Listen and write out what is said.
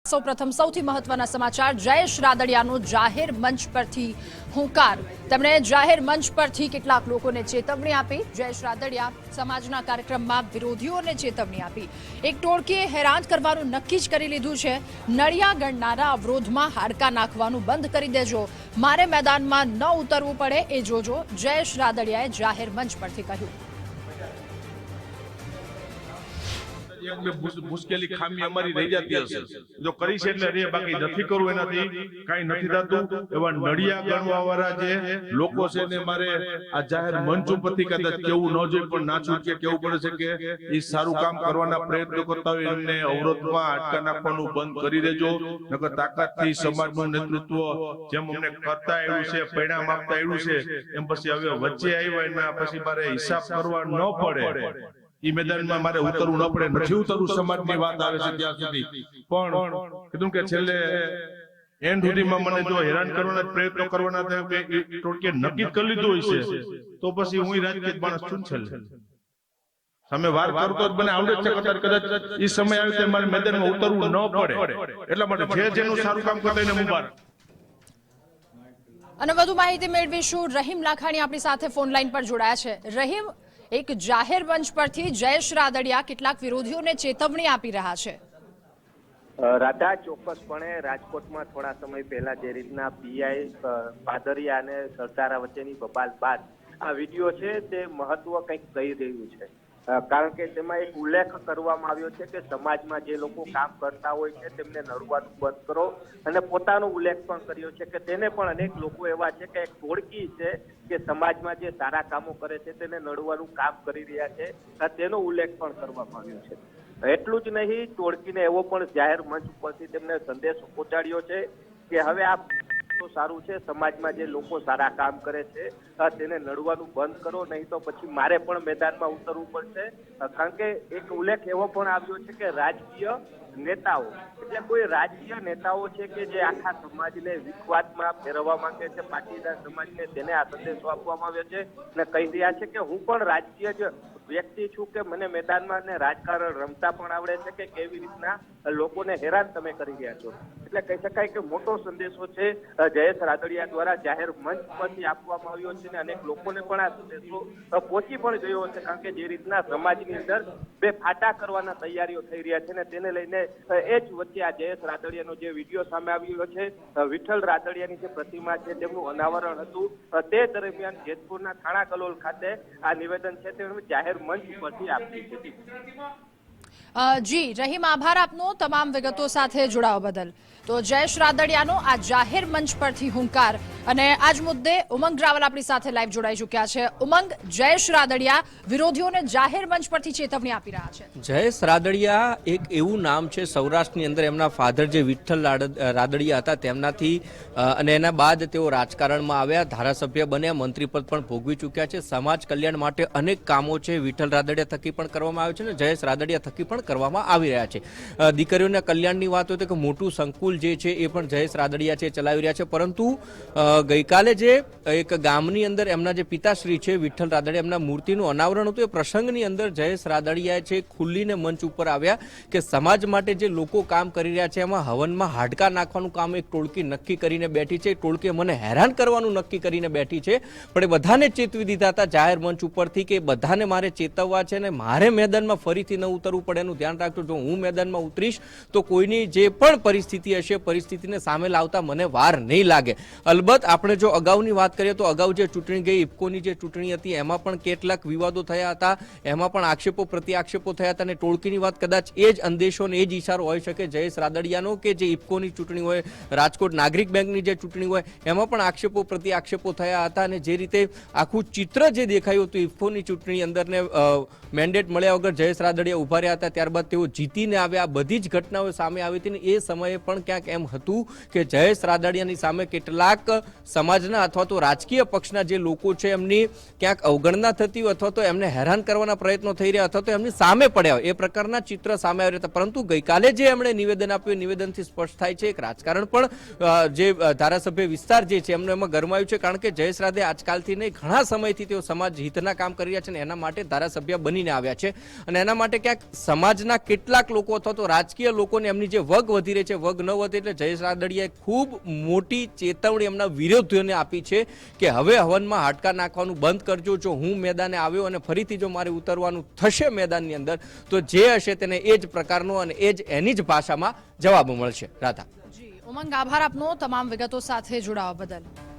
સૌપ્રથમ સૌથી મહત્વના સમાચાર જયેશ રાદડિયાનો જાહેર મંચ પરથી હુંકાર તેમણે જાહેર મંચ પરથી કેટલાક લોકોને ચેતવણી આપી જયેશ રાદડિયા સમાજના કાર્યક્રમમાં વિરોધીઓને ચેતવણી આપી એક ટોળકીએ હેરાન કરવાનું નક્કી જ કરી લીધું છે નળિયા ગણનારા અવરોધમાં હાડકા નાખવાનું બંધ કરી દેજો મારે મેદાનમાં ન ઉતરવું પડે એ જોજો જયેશ રાદડિયાએ જાહેર મંચ પરથી કહ્યું મુશ્કેલી ખામી અમારી રહી જતી હશે જો કરી છે એટલે રે બાકી નથી કરવું એનાથી કઈ નથી થતું એવા નડિયા ગણવા વાળા જે લોકો છે ને મારે આ જાહેર મંચ ઉપરથી કદાચ કેવું ન જોઈએ પણ ના છૂટકે કેવું પડે છે કે એ સારું કામ કરવાના પ્રયત્નો કરતા હોય એમને અવરોધમાં હાડકા નાખવાનું બંધ કરી દેજો નકર તાકાતથી સમાજનું નેતૃત્વ જેમ અમને કરતા આવ્યું છે પરિણામ આપતા આવ્યું છે એમ પછી હવે વચ્ચે આવ્યા એના પછી મારે હિસાબ કરવા ન પડે ઈ મેદાનમાં મારે ઉતરવું ન પડે નથી ઉતરવું સમાજની વાત આવે છે ત્યાં સુધી પણ કીધું કે છેલ્લે એન્ડ સુધીમાં મને જો હેરાન કરવાના પ્રયત્નો કરવાના થાય કે ટોટકે નક્કી કરી લીધું હોય છે તો પછી હું રાજકીય માણસ છું છેલ્લે સામે વાર કરતો જ મને આવડે છે કદાચ ઈ સમય આવે તો મારે મેદાનમાં ઉતરવું ન પડે એટલા માટે જે જેનું સારું કામ કરતા એને મુબારક અને વધુ માહિતી મેળવીશું રહીમ લાખાણી આપણી સાથે ફોન લાઈન પર જોડાયા છે રહીમ એક જાહેર મંચ પરથી જયેશ રાદડિયા કેટલાક વિરોધીઓને ચેતવણી આપી રહ્યા છે રાધા ચોક્કસપણે રાજકોટમાં થોડા સમય પહેલા જે રીતના પીઆઈ પાદરિયા અને સરદારા વચ્ચેની બબાલ બાદ આ વિડીયો છે તે મહત્વ કંઈક કહી રહ્યું છે કારણ કે તેમાં એક ઉલ્લેખ કરવામાં આવ્યો છે કે સમાજમાં જે લોકો કામ કરતા હોય છે તેમને નડવાનું બંધ કરો અને પોતાનો ઉલ્લેખ પણ કર્યો છે કે તેને પણ અનેક લોકો એવા છે કે એક ટોળકી છે કે સમાજમાં જે સારા કામો કરે છે તેને નડવાનું કામ કરી રહ્યા છે તેનો ઉલ્લેખ પણ કરવામાં આવ્યો છે એટલું જ નહીં ટોળકીને એવો પણ જાહેર મંચ ઉપરથી તેમને સંદેશો પહોંચાડ્યો છે કે હવે આ સારું છે સમાજમાં જે લોકો સારા કામ કરે છે તેને નડવાનું બંધ કરો નહીં તો પછી મારે પણ મેદાનમાં ઉતરવું પડશે કારણ કે એક ઉલ્લેખ એવો પણ આવ્યો છે કે રાજકીય નેતાઓ એટલે કોઈ રાજકીય નેતાઓ છે કે જે આખા સમાજને વિખવાદમાં ફેરવવા માંગે છે પાટીદાર સમાજને તેને આ સંદેશો આપવામાં આવ્યો છે અને કહી રહ્યા છે કે હું પણ રાજકીય જ વ્યક્તિ છું કે મને મેદાનમાં ને રાજકારણ રમતા પણ આવડે છે કે કેવી રીતના લોકોને હેરાન તમે કરી રહ્યા છો એટલે કહી શકાય કે મોટો સંદેશો છે જયેશ રાદડિયા દ્વારા જાહેર મંચ પરથી આપવામાં આવ્યો છે અને અનેક લોકોને પણ આ સંદેશો પહોંચી પણ ગયો છે કારણ કે જે રીતના સમાજની અંદર બે ફાટા કરવાના તૈયારીઓ થઈ રહ્યા છે ને તેને લઈને એ જ વચ્ચે આ જયેશ રાદડિયાનો જે વિડીયો સામે આવ્યો છે વિઠ્ઠલ રાદડિયાની જે પ્રતિમા છે તેમનું અનાવરણ હતું તે દરમિયાન જેતપુરના થાણા કલોલ ખાતે આ નિવેદન છે તે જાહેર મંચ પરથી આપી છે જી રહીમ આભાર આપનો તમામ વિગતો સાથે જોડાવા બદલ તો જયેશ રાદડિયાનો આ જાહેર મંચ પરથી હુંકાર અને આજ મુદ્દે ઉમંગ રાવલ આપણી સાથે લાઈવ જોડાઈ ચૂક્યા છે ઉમંગ જયેશ રાદડિયા વિરોધીઓને જાહેર મંચ પરથી ચેતવણી આપી રહ્યા છે જયેશ રાદડિયા એક એવું નામ છે સૌરાષ્ટ્રની અંદર એમના ફાધર જે વિઠ્ઠલ રાદડિયા હતા તેમનાથી અને એના બાદ તેઓ રાજકારણમાં આવ્યા ધારાસભ્ય બન્યા મંત્રી પદ પણ ભોગવી ચૂક્યા છે સમાજ કલ્યાણ માટે અનેક કામો છે વિઠ્ઠલ રાદડિયા થકી પણ કરવામાં આવે છે અને જયેશ રાદડિયા થકી પણ કરવામાં આવી રહ્યા છે દીકરીઓના કલ્યાણની વાત હોય તો કે મોટું સંકુલ જે છે એ પણ જયેશ રાદડિયા છે ચલાવી રહ્યા છે પરંતુ ગઈકાલે જે એક ગામની અંદર એમના જે પિતાશ્રી છે વિઠ્ઠલ રાદડિયા એમના મૂર્તિનું અનાવરણ હતું એ પ્રસંગની અંદર જયેશ રાદડિયા છે ખુલ્લીને મંચ ઉપર આવ્યા કે સમાજ માટે જે લોકો કામ કરી રહ્યા છે એમાં હવનમાં હાડકા નાખવાનું કામ એક ટોળકી નક્કી કરીને બેઠી છે ટોળકીએ મને હેરાન કરવાનું નક્કી કરીને બેઠી છે પણ એ બધાને ચેતવી દીધા હતા જાહેર મંચ ઉપરથી કે બધાને મારે ચેતવવા છે અને મારે મેદાનમાં ફરીથી ન ઉતરવું પડે એનું ધ્યાન રાખજો જો હું મેદાનમાં ઉતરીશ તો કોઈની જે પણ પરિસ્થિતિ હશે પરિસ્થિતિને સામે લાવતા મને વાર નહીં લાગે અલબત્ત આપણે જો અગાઉની વાત કરીએ તો અગાઉ જે ચૂંટણી ગઈ ઇફકોની જે ચૂંટણી હતી એમાં પણ કેટલાક વિવાદો થયા હતા એમાં પણ આક્ષેપો પ્રતિ આક્ષેપો થયા હતા અને ટોળકીની વાત કદાચ એ જ અંદેશો અને એ જ ઈશારો હોઈ શકે જયેશ રાદડિયાનો કે જે ઇફકોની ચૂંટણી હોય રાજકોટ નાગરિક બેંકની જે ચૂંટણી હોય એમાં પણ આક્ષેપો પ્રતિ આક્ષેપો થયા હતા અને જે રીતે આખું ચિત્ર જે દેખાયું હતું ઇફકોની ચૂંટણી અંદરને મેન્ડેટ મળ્યા વગર જયેશ રાદડિયા ઉભા રહ્યા હતા ત્યારબાદ તેઓ જીતીને આવ્યા બધી જ ઘટનાઓ સામે આવી હતી ને એ સમયે પણ ક્યાંક એમ હતું કે જયેશ રાદડિયાની સામે કેટલાક સમાજના અથવા તો રાજકીય પક્ષના જે લોકો છે એમની ક્યાંક અવગણના થતી હોય અથવા તો એમને હેરાન કરવાના પ્રયત્નો થઈ રહ્યા અથવા તો એમની સામે પડ્યા હોય એ પ્રકારના ચિત્ર સામે આવી રહ્યા હતા. પરંતુ ગઈકાલે જે એમણે નિવેદન આપ્યું નિવેદનથી સ્પષ્ટ થાય છે એક રાજકારણ પણ જે ધારાસભ્ય વિસ્તાર જે છે એમનું એમાં ગરમાયું છે. કારણ કે જયેશ રાદડિયા આજકાલથી નહીં ઘણા સમયથી તેઓ સમાજ હિતના કામ કરી રહ્યા છે અને એના માટે ધારાસભ્ય બનીને આવ્યા છે અને એના માટે ક્યાંક સમાજના કેટલાક લોકો અથવા તો રાજકીય લોકોને એમની જે વગ વધી રહી છે વગ ન વધે એટલે જયેશ રાદડિયાએ ખૂબ મોટી ચેતવણી એમના વિરોધીઓને આપી છે કે હવે હવનમાં હાડકા નાખવાનું બંધ કરજો. જો હું મેદાને આવ્યો અને ફરીથી જો મારે ઉતરવાનું થશે મેદાનની અંદર તો જે હશે તેને એ જ પ્રકારનો અને એ જ એની જ ભાષામાં જવાબ મળશે. રાધા જી ઉમંગ, આભાર આપનો તમામ વિગતો સાથે જોડાવા બદલ.